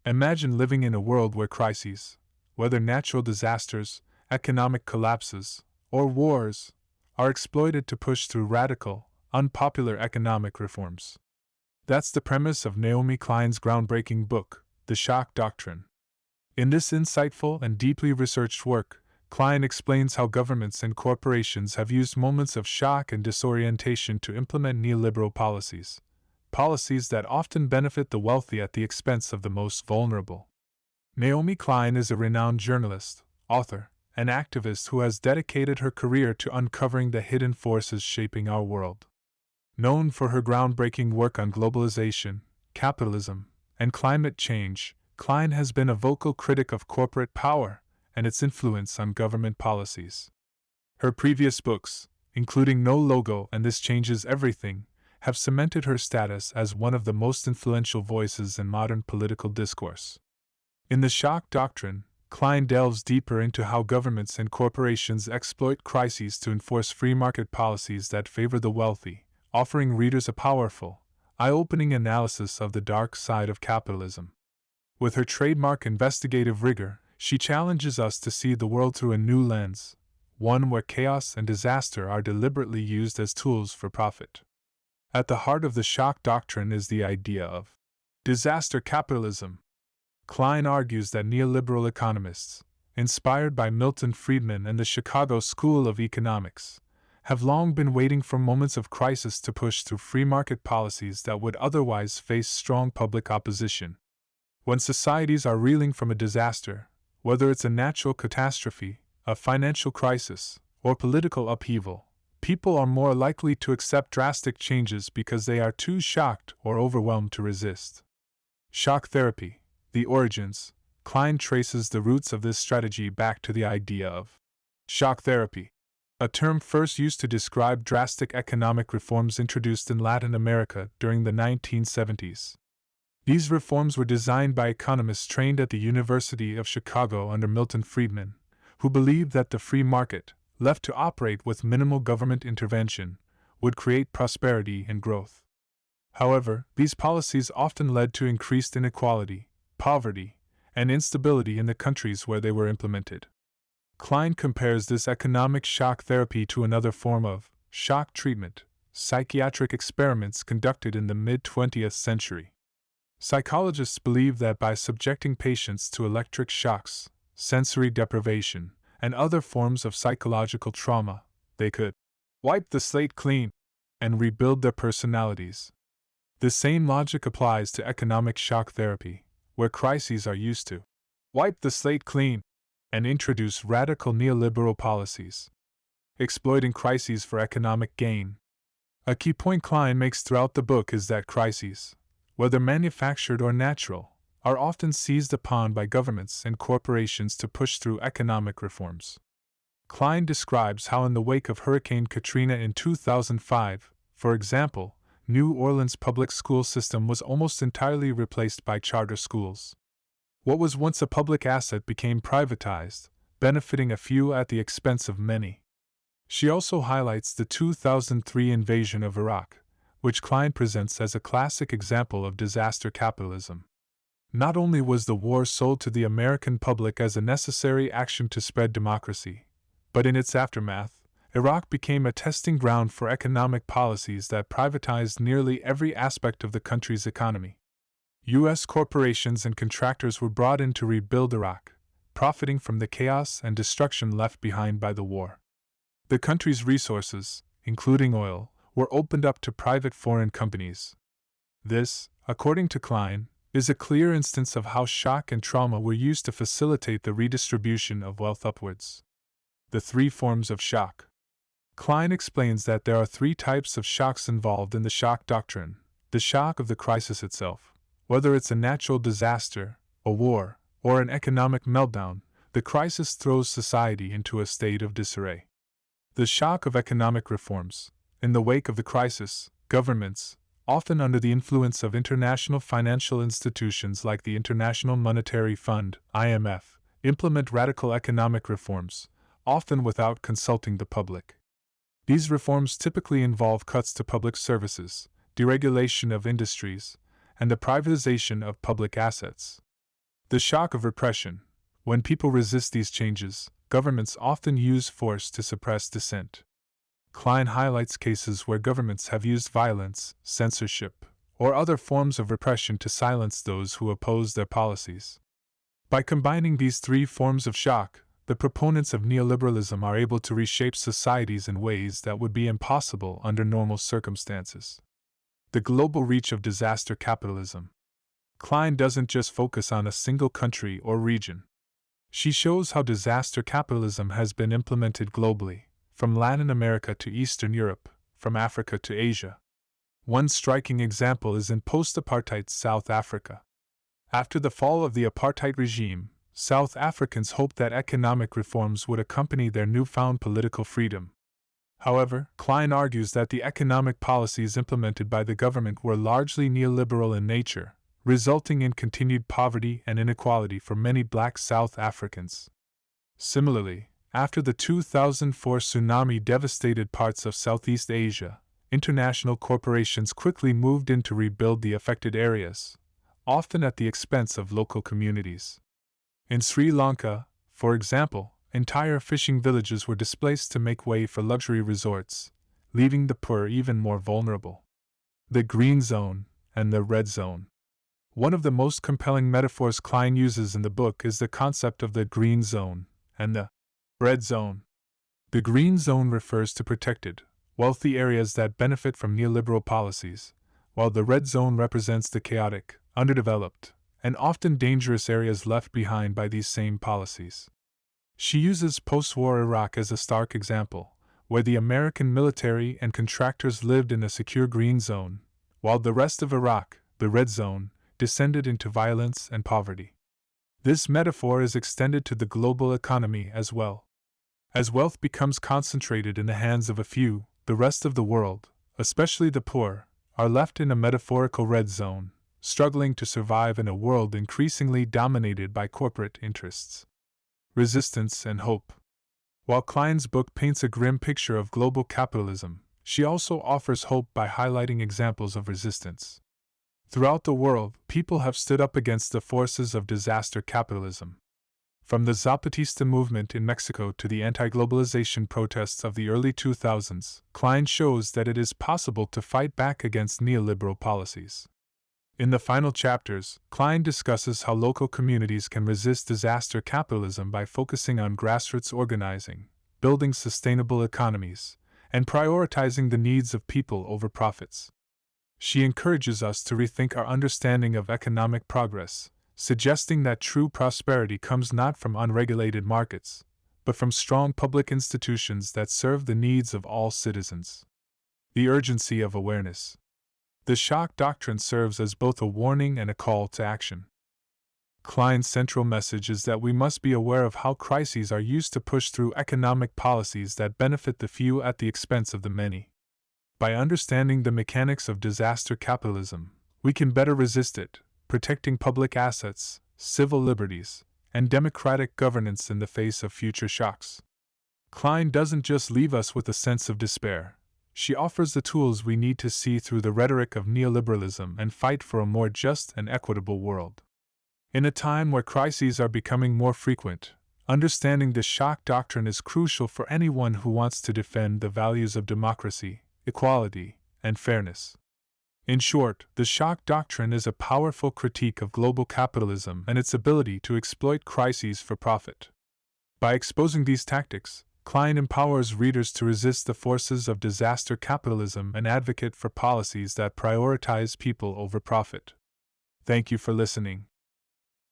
Imagine living in a world where crises, whether natural disasters, economic collapses, or wars, are exploited to push through radical, unpopular economic reforms. That's the premise of Naomi Klein's groundbreaking book, The Shock Doctrine. In this insightful and deeply researched work, Klein explains how governments and corporations have used moments of shock and disorientation to implement neoliberal policies that often benefit the wealthy at the expense of the most vulnerable. Naomi Klein is a renowned journalist, author, and activist who has dedicated her career to uncovering the hidden forces shaping our world. Known for her groundbreaking work on globalization, capitalism, and climate change, Klein has been a vocal critic of corporate power and its influence on government policies. Her previous books, including No Logo and This Changes Everything, have cemented her status as one of the most influential voices in modern political discourse. In The Shock Doctrine, Klein delves deeper into how governments and corporations exploit crises to enforce free market policies that favor the wealthy, offering readers a powerful, eye-opening analysis of the dark side of capitalism. With her trademark investigative rigor, she challenges us to see the world through a new lens, one where chaos and disaster are deliberately used as tools for profit. At the heart of the shock doctrine is the idea of disaster capitalism. Klein argues that neoliberal economists, inspired by Milton Friedman and the Chicago School of Economics, have long been waiting for moments of crisis to push through free market policies that would otherwise face strong public opposition. When societies are reeling from a disaster, whether it's a natural catastrophe, a financial crisis, or political upheaval, people are more likely to accept drastic changes because they are too shocked or overwhelmed to resist. Shock therapy, the origins. Klein traces the roots of this strategy back to the idea of shock therapy, a term first used to describe drastic economic reforms introduced in Latin America during the 1970s. These reforms were designed by economists trained at the University of Chicago under Milton Friedman, who believed that the free market, left to operate with minimal government intervention, would create prosperity and growth. However, these policies often led to increased inequality, poverty, and instability in the countries where they were implemented. Klein compares this economic shock therapy to another form of shock treatment, psychiatric experiments conducted in the mid-20th century. Psychologists believe that by subjecting patients to electric shocks, sensory deprivation, and other forms of psychological trauma, they could wipe the slate clean and rebuild their personalities. The same logic applies to economic shock therapy, where crises are used to wipe the slate clean and introduce radical neoliberal policies, exploiting crises for economic gain. A key point Klein makes throughout the book is that crises, whether manufactured or natural, are often seized upon by governments and corporations to push through economic reforms. Klein describes how in the wake of Hurricane Katrina in 2005, for example, New Orleans' public school system was almost entirely replaced by charter schools. What was once a public asset became privatized, benefiting a few at the expense of many. She also highlights the 2003 invasion of Iraq, which Klein presents as a classic example of disaster capitalism. Not only was the war sold to the American public as a necessary action to spread democracy, but in its aftermath, Iraq became a testing ground for economic policies that privatized nearly every aspect of the country's economy. U.S. corporations and contractors were brought in to rebuild Iraq, profiting from the chaos and destruction left behind by the war. The country's resources, including oil, were opened up to private foreign companies. This, according to Klein, is a clear instance of how shock and trauma were used to facilitate the redistribution of wealth upwards. The three forms of shock. Klein explains that there are three types of shocks involved in the shock doctrine: the shock of the crisis itself. Whether it's a natural disaster, a war, or an economic meltdown, the crisis throws society into a state of disarray. The shock of economic reforms. In the wake of the crisis, governments, often under the influence of international financial institutions like the International Monetary Fund, IMF, implement radical economic reforms, often without consulting the public. These reforms typically involve cuts to public services, deregulation of industries, and the privatization of public assets. The shock of repression. When people resist these changes, governments often use force to suppress dissent. Klein highlights cases where governments have used violence, censorship, or other forms of repression to silence those who oppose their policies. By combining these three forms of shock, the proponents of neoliberalism are able to reshape societies in ways that would be impossible under normal circumstances. The global reach of disaster capitalism. Klein doesn't just focus on a single country or region. She shows how disaster capitalism has been implemented globally, from Latin America to Eastern Europe, from Africa to Asia. One striking example is in post-apartheid South Africa. After the fall of the apartheid regime, South Africans hoped that economic reforms would accompany their newfound political freedom. However, Klein argues that the economic policies implemented by the government were largely neoliberal in nature, resulting in continued poverty and inequality for many black South Africans. Similarly, after the 2004 tsunami devastated parts of Southeast Asia, international corporations quickly moved in to rebuild the affected areas, often at the expense of local communities. In Sri Lanka, for example, entire fishing villages were displaced to make way for luxury resorts, leaving the poor even more vulnerable. The green zone and the red zone. One of the most compelling metaphors Klein uses in the book is the concept of the green zone and the red zone. The green zone refers to protected, wealthy areas that benefit from neoliberal policies, while the red zone represents the chaotic, underdeveloped, and often dangerous areas left behind by these same policies. She uses post-war Iraq as a stark example, where the American military and contractors lived in a secure green zone, while the rest of Iraq, the red zone, descended into violence and poverty. This metaphor is extended to the global economy as well. As wealth becomes concentrated in the hands of a few, the rest of the world, especially the poor, are left in a metaphorical red zone, struggling to survive in a world increasingly dominated by corporate interests. Resistance and hope. While Klein's book paints a grim picture of global capitalism, she also offers hope by highlighting examples of resistance. Throughout the world, people have stood up against the forces of disaster capitalism. From the Zapatista movement in Mexico to the anti-globalization protests of the early 2000s, Klein shows that it is possible to fight back against neoliberal policies. In the final chapters, Klein discusses how local communities can resist disaster capitalism by focusing on grassroots organizing, building sustainable economies, and prioritizing the needs of people over profits. She encourages us to rethink our understanding of economic progress, suggesting that true prosperity comes not from unregulated markets, but from strong public institutions that serve the needs of all citizens. The urgency of awareness. The Shock Doctrine serves as both a warning and a call to action. Klein's central message is that we must be aware of how crises are used to push through economic policies that benefit the few at the expense of the many. By understanding the mechanics of disaster capitalism, we can better resist it, protecting public assets, civil liberties, and democratic governance in the face of future shocks. Klein doesn't just leave us with a sense of despair. She offers the tools we need to see through the rhetoric of neoliberalism and fight for a more just and equitable world. In a time where crises are becoming more frequent, understanding the Shock Doctrine is crucial for anyone who wants to defend the values of democracy, equality, and fairness. In short, the Shock Doctrine is a powerful critique of global capitalism and its ability to exploit crises for profit. By exposing these tactics, Klein empowers readers to resist the forces of disaster capitalism and advocate for policies that prioritize people over profit. Thank you for listening.